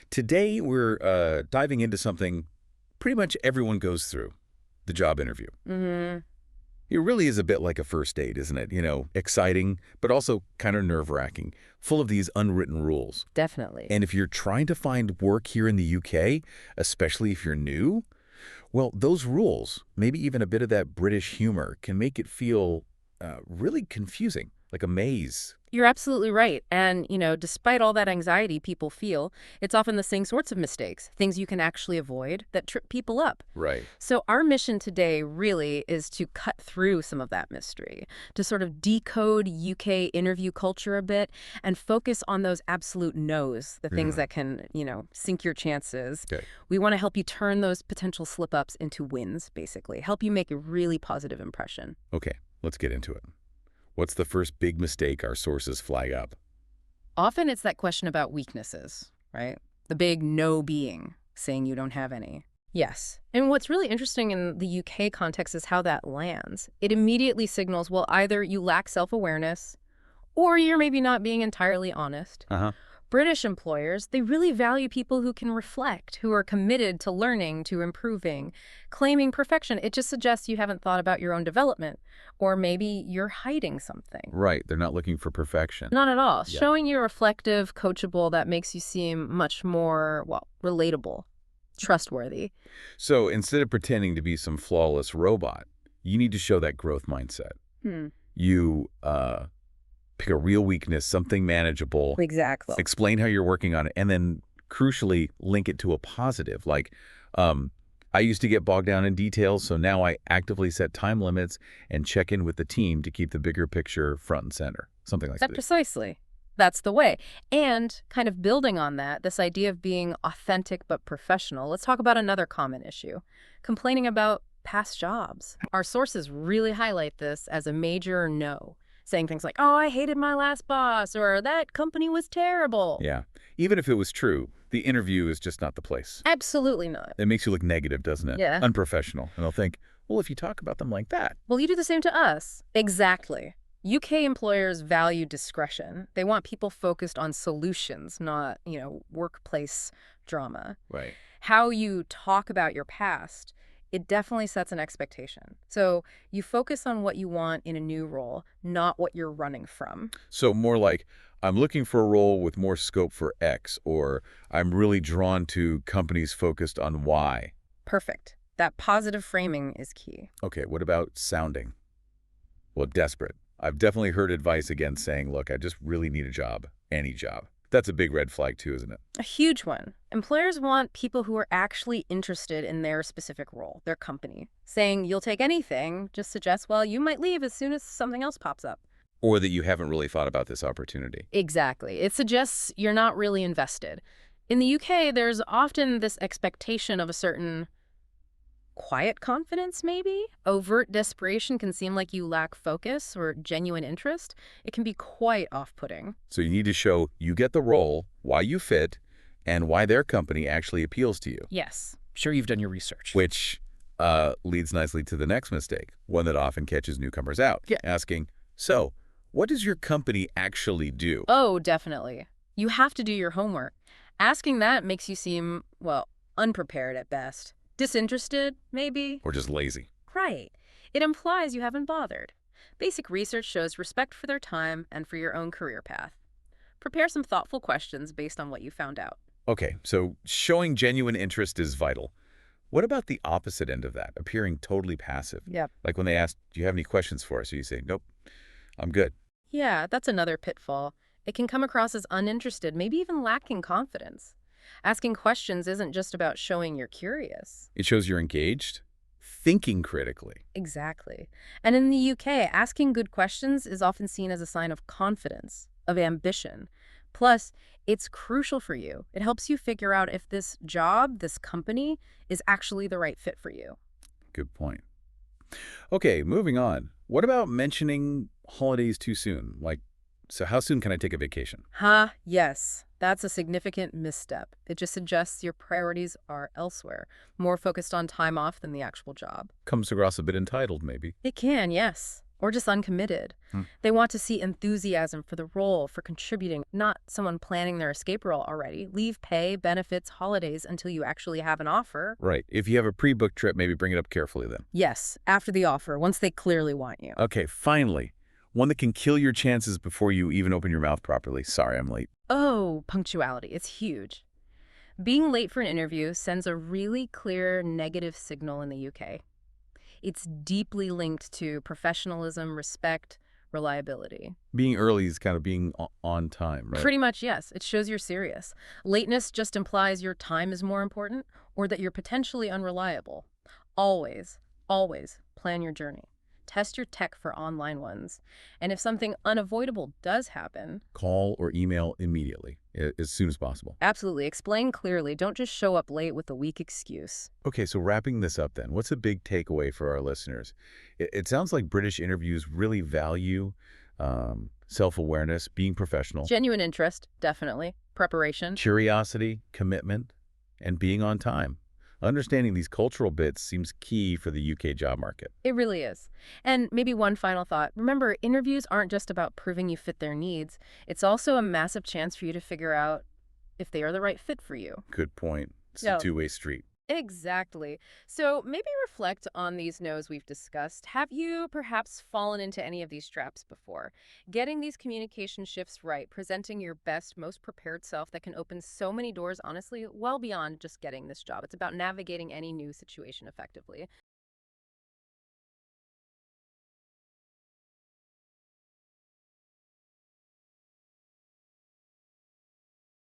Today, we're diving into something pretty much everyone goes through, the job interview. Mm-hmm. It really is a bit like a first date, isn't it? Exciting, but also kind of nerve-wracking, full of these unwritten rules. Definitely. And if you're trying to find work here in the UK, especially if you're new, well, those rules, maybe even a bit of that British humor, can make it feel really confusing, like a maze. You're absolutely right. And, despite all that anxiety people feel, it's often the same sorts of mistakes, things you can actually avoid that trip people up. Right. So our mission today really is to cut through some of that mystery, to sort of decode UK interview culture a bit and focus on those absolute no's, the things that can, sink your chances. Okay. We want to help you turn those potential slip-ups into wins, basically, help you make a really positive impression. Okay, let's get into it. What's the first big mistake our sources flag up? Often it's that question about weaknesses, right? The big no being, saying you don't have any. Yes. And what's really interesting in the UK context is how that lands. It immediately signals, well, either you lack self-awareness or you're maybe not being entirely honest. Uh-huh. British employers, they really value people who can reflect, who are committed to learning, to improving. Claiming perfection, it just suggests you haven't thought about your own development, or maybe you're hiding something. Right, they're not looking for perfection. Not at all. Yeah. Showing you're reflective, coachable, that makes you seem much more, relatable, trustworthy. So instead of pretending to be some flawless robot, you need to show that growth mindset. You pick a real weakness, something manageable, Exactly. explain how you're working on it, and then crucially link it to a positive. Like, I used to get bogged down in details, so now I actively set time limits and check in with the team to keep the bigger picture front and center. Something like that. Precisely. That's the way. And kind of building on that, this idea of being authentic but professional, let's talk about another common issue, complaining about past jobs. Our sources really highlight this as a major no, saying things like, oh, I hated my last boss, or that company was terrible. Yeah. Even if it was true, the interview is just not the place. Absolutely not. It makes you look negative, doesn't it? Yeah. Unprofessional. And they'll think, well, if you talk about them like that. Well, you do the same to us. Exactly. UK employers value discretion. They want people focused on solutions, not, workplace drama. Right. How you talk about your past, it definitely sets an expectation. So you focus on what you want in a new role, not what you're running from. So more like, I'm looking for a role with more scope for X, or I'm really drawn to companies focused on Y. Perfect. That positive framing is key. Okay, what about sounding? Well, desperate. I've definitely heard advice against saying, look, I just really need a job, any job. That's a big red flag too, isn't it? A huge one. Employers want people who are actually interested in their specific role, their company. Saying you'll take anything just suggests, well, you might leave as soon as something else pops up. Or that you haven't really thought about this opportunity. Exactly. It suggests you're not really invested. In the UK, there's often this expectation of a certain quiet confidence, maybe? Overt desperation can seem like you lack focus or genuine interest. It can be quite off-putting. So you need to show you get the role, why you fit, and why their company actually appeals to you. Yes. Sure, you've done your research. Which leads nicely to the next mistake, one that often catches newcomers out, asking, so what does your company actually do? Oh, definitely. You have to do your homework. Asking that makes you seem, unprepared at best. Disinterested, maybe? Or just lazy. Right. It implies you haven't bothered. Basic research shows respect for their time and for your own career path. Prepare some thoughtful questions based on what you found out. Okay, so showing genuine interest is vital. What about the opposite end of that, appearing totally passive? Yep. Like when they ask, do you have any questions for us? So you say, nope, I'm good. Yeah, that's another pitfall. It can come across as uninterested, maybe even lacking confidence. Asking questions isn't just about showing you're curious. It shows you're engaged, thinking critically. Exactly. And in the UK, asking good questions is often seen as a sign of confidence, of ambition. Plus, it's crucial for you. It helps you figure out if this job, this company, is actually the right fit for you. Good point. Okay, moving on. What about mentioning holidays too soon? So how soon can I take a vacation? Yes. That's a significant misstep. It just suggests your priorities are elsewhere, more focused on time off than the actual job. Comes across a bit entitled, maybe. It can, yes. or just uncommitted. Hmm. They want to see enthusiasm for the role, for contributing, not someone planning their escape role already. Leave pay, benefits, holidays until you actually have an offer. Right. If you have a pre-booked trip, maybe bring it up carefully then. Yes, after the offer, once they clearly want you. Okay, finally, one that can kill your chances before you even open your mouth properly. Sorry, I'm late. Oh, punctuality. It's huge. Being late for an interview sends a really clear negative signal in the UK. It's deeply linked to professionalism, respect, reliability. Being early is kind of being on time, right? Pretty much, yes. It shows you're serious. Lateness just implies your time is more important or that you're potentially unreliable. Always, always plan your journey. Test your tech for online ones. And if something unavoidable does happen, Call or email immediately, as soon as possible. absolutely explain clearly. Don't just show up late with a weak excuse. Okay, so wrapping this up then, what's a big takeaway for our listeners? It sounds like British interviews really value self-awareness, being professional, Genuine interest, definitely. Preparation. curiosity, commitment, and being on time. Understanding these cultural bits seems key for the UK job market. It really is. And maybe one final thought. Remember, interviews aren't just about proving you fit their needs. It's also a massive chance for you to figure out if they are the right fit for you. Good point. It's a Yeah. two-way street. Exactly. So maybe reflect on these no's we've discussed. Have you perhaps fallen into any of these traps before? Getting these communication shifts right, presenting your best, most prepared self that can open so many doors, honestly, well beyond just getting this job. It's about navigating any new situation effectively.